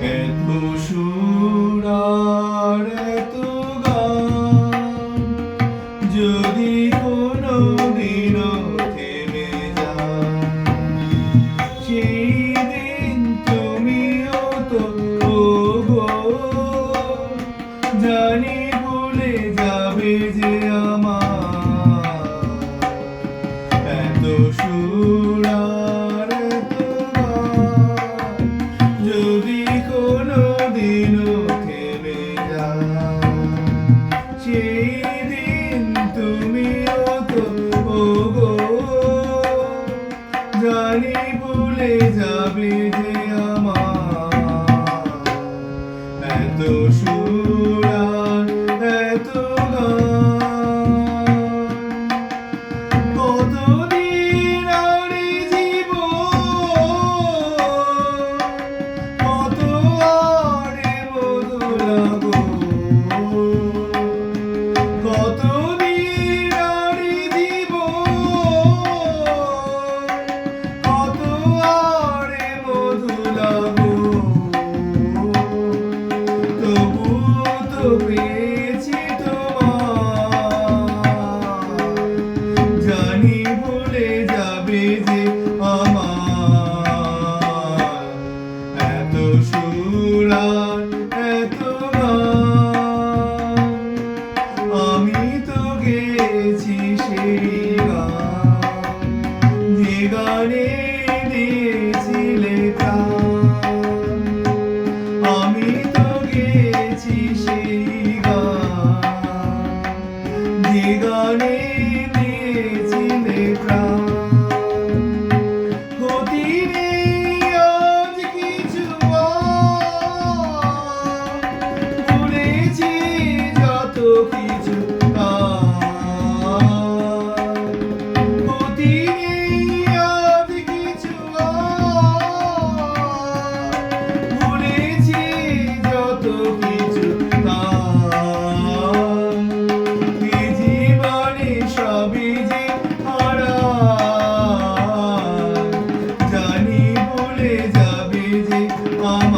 এত সুর আর এত গান যদি কোনোদিনও থেমে যায়, সেই দিন তুমিও তো ওগো জানি ভুলে যাবে যে আমার এত সুর আর এত গান যদি কোনোদিনও থেমে যায়, সেই দিন তুমিও তো ওগো জানি ভুলে যাবে যে আমার এত সুর আর এত গান। কতদিন আর এই জীবন, কত আর এ বদলাবো, কতদিন আর এই জীবন, কত আর এ বদলাবো, তবু তো পেয়েছি তোমায়, জানি ভুলে যাবে যে আমার এত সুর আর এত গান। আমি তো গেয়েছি সেই গান যে গানে দিয়েছিলে প্রাণ, আমি তো গেয়েছি সেই গান যে গানে দিয়েছিলে প্রাণ। ক্ষতি নেই আজ কিছু আর, ভুলেছি যত কিছু আর। ক্ষতি নেই আজ কিছু আর, ভুলেছি যত কিছু আর। এ জীবনে সবই যে হারায়, জানি ভুলে যাবে যে আমার।